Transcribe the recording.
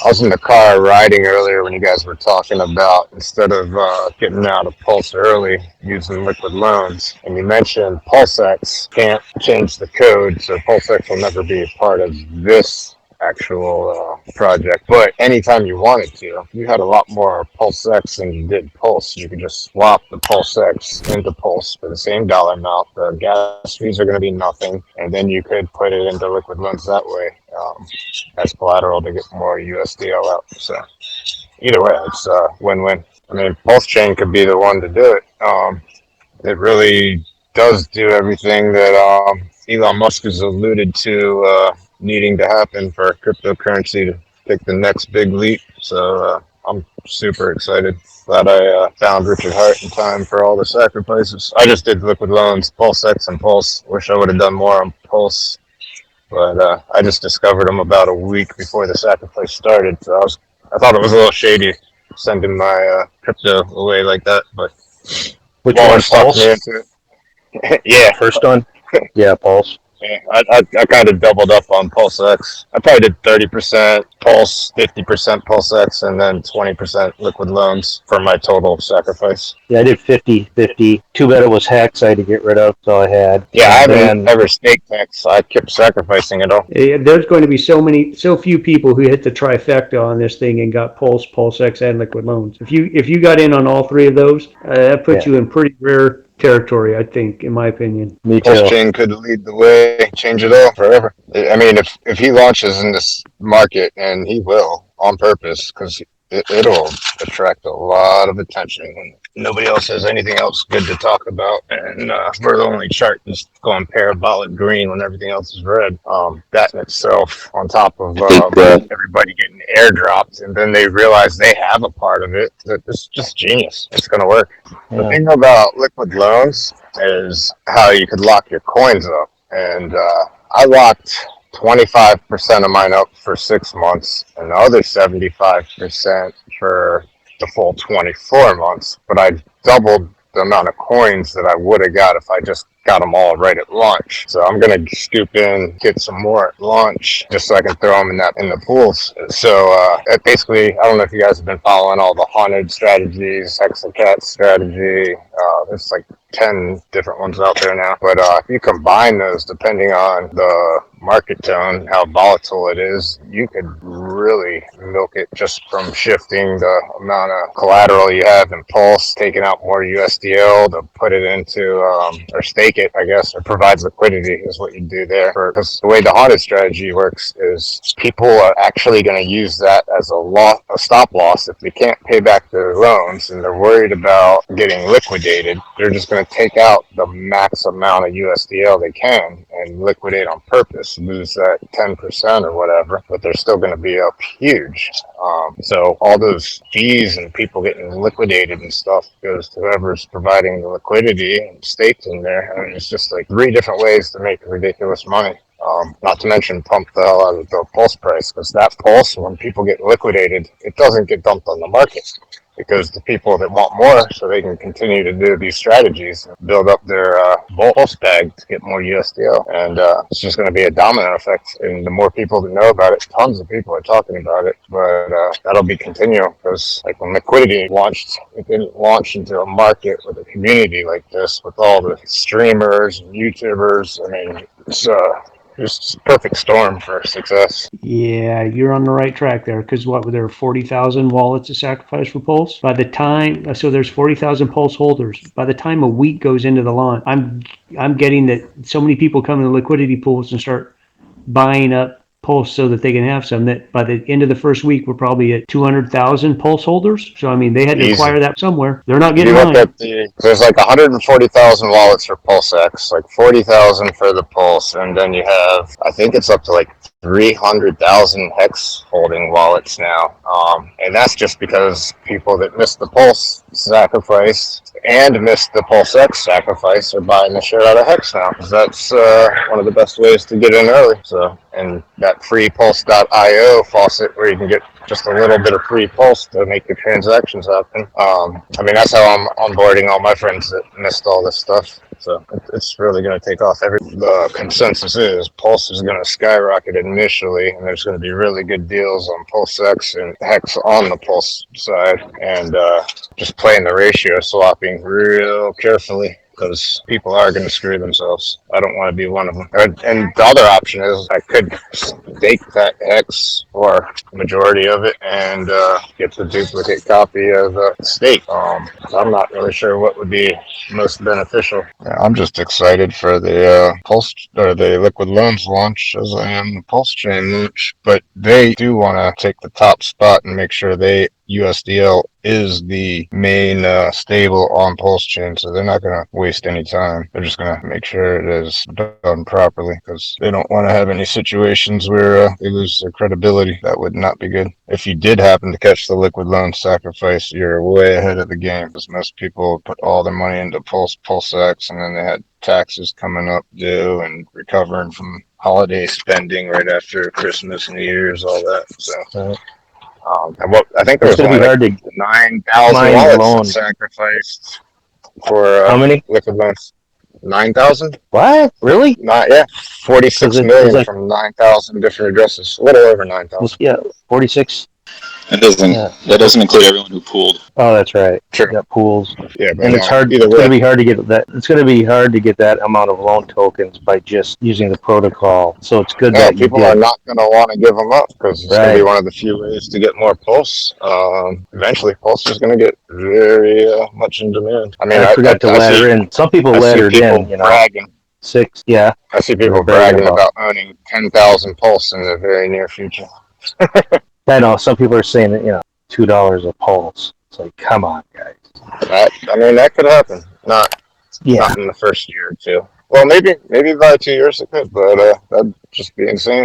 I was in the car riding earlier when you guys were talking about instead of getting out of Pulse early using liquid loans, and you mentioned Pulsex can't change the code, so Pulsex will never be a part of this actual project. But anytime you wanted to, you had a lot more Pulsex than you did Pulse. You could just swap the Pulsex into Pulse for the same dollar amount. The gas fees are going to be nothing, and then you could put it into liquid loans that way as collateral to get more USDL out. So either way, it's a win-win. I mean, Pulse Chain could be the one to do it. It really does do everything that Elon Musk has alluded to needing to happen for cryptocurrency to take the next big leap. So I'm super excited. Glad I found Richard Hart in time for all the sacrifices. I just did liquid loans, Pulsex and Pulse. Wish I would have done more on Pulse, but I just discovered them about a week before the sacrifice started. So I thought it was a little shady sending my crypto away like that, but Which one, Pulse? Into it. Yeah, First one? Yeah, Pulse. Yeah, I kind of doubled up on Pulsex. I probably did 30% Pulse, 50% Pulsex, and then 20% liquid loans for my total sacrifice. Yeah, I did 50-50. Too bad it was Hex I had to get rid of, so I had. Yeah, I haven't ever staked Hex. I kept sacrificing it all. There's going to be so few people who hit the trifecta on this thing and got Pulse, Pulsex, and liquid loans. If you got in on all three of those, that puts you in pretty rare territory, I think, in my opinion. Me too. Pulse Chain could lead the way, change it all forever. I mean, if he launches in this market, and he will on purpose, because it'll attract a lot of attention. Nobody else has anything else good to talk about, and we're the only chart that's going parabolic green when everything else is red. That in itself, on top of everybody getting airdropped, and then they realize they have a part of it. It's just genius. It's going to work. Yeah. The thing about liquid loans is how you could lock your coins up, and I locked 25% of mine up for 6 months, and the other 75% for the full 24 months. But I doubled the amount of coins that I would have got if I just got them all right at launch. So I'm gonna scoop in, get some more at launch, just so I can throw them in the pools. So basically, I don't know if you guys have been following all the haunted strategies, Hexacat strategy. There's like 10 different ones out there now. But if you combine those, depending on the market tone, how volatile it is, you could really milk it just from shifting the amount of collateral you have in Pulse, taking out more USDL to put it into, or stake it, I guess, or provides liquidity is what you do there. Because the way the haunted strategy works is people are actually going to use that as a stop loss. If they can't pay back their loans and they're worried about getting liquidated, they're just going to take out the max amount of USDL they can and liquidate on purpose, lose that 10% or whatever, but they're still going to be up huge. So all those fees and people getting liquidated and stuff goes to whoever's providing the liquidity and staked in there. I mean, it's just like 3 different ways to make ridiculous money. Not to mention pump the hell out of the Pulse price, because that Pulse, when people get liquidated, it doesn't get dumped on the market. Because the people that want more, so they can continue to do these strategies, build up their Pulse bag to get more USDL. And it's just going to be a domino effect. And the more people that know about it, tons of people are talking about it. But that'll be continual, because like when liquidity launched, it didn't launch into a market with a community like this, with all the streamers and YouTubers. I mean, it's just a perfect storm for success. Yeah, you're on the right track there, because there are 40,000 wallets to sacrifice for Pulse. By the time, so there's 40,000 Pulse holders. By the time a week goes into the launch, I'm getting that so many people come in the liquidity pools and start buying up Pulse so that they can have some, that by the end of the first week, we're probably at 200,000 Pulse holders. So, I mean, they had to acquire that somewhere. They're not getting mine. There's like 140,000 wallets for PulseX, like 40,000 for the Pulse, and then you have, I think it's up to like 300,000 Hex holding wallets now. And that's just because people that missed the Pulse sacrifice and missed the Pulsex sacrifice are buying the shit out of Hex now, because that's one of the best ways to get in early. So, and that free pulse.io faucet where you can get just a little bit of free Pulse to make your transactions happen. I mean, that's how I'm onboarding all my friends that missed all this stuff. So it's really going to take off. The consensus is Pulse is going to skyrocket initially, and there's going to be really good deals on Pulsex and Hex on the Pulse side, and just playing the ratio swapping real carefully, because people are going to screw themselves. I don't want to be one of them. And the other option is I could stake that Hex or majority of it and get the duplicate copy of the stake. I'm not really sure what would be most beneficial. Yeah, I'm just excited for the Pulse or the Liquid Loans launch as I am the Pulse Chain launch, but they do want to take the top spot and make sure USDL is the main stable on Pulse Chain, so they're not going to waste any time. They're just going to make sure it is done properly, because they don't want to have any situations where they lose their credibility. That would not be good. If you did happen to catch the Liquid Loan Sacrifice, you're way ahead of the game, because most people put all their money into Pulsex, and then they had taxes coming up due and recovering from holiday spending right after Christmas, New Year's, all that. So. I think there was only like 9,000 wallets sacrificed for how many? Liquid Loans. 9,000? What? Really? Yeah, 46 million like, from 9,000 different addresses. A little over 9,000. Yeah, 46. That doesn't include everyone who pooled. Oh, that's right. Sure. Got pools. Yeah, but And it's hard. Either It's way. going to be hard to get that. It's going to be hard to get that amount of loan tokens by just using the protocol. So it's good that people you are did. not going to want to give them up, because it's going to be Right. one of the few ways to get more Pulse. Eventually, Pulse is going to get very much in demand. I mean, I forgot to ladder in. Some people laddered in. You know, bragging. 6. Yeah. I see people bragging about owning 10,000 Pulse in the very near future. I know some people are saying that, $2 a pulse. It's like, come on, guys. That could happen. Not in the first year or two. Well, maybe by 2 years it could, but that'd just be insane.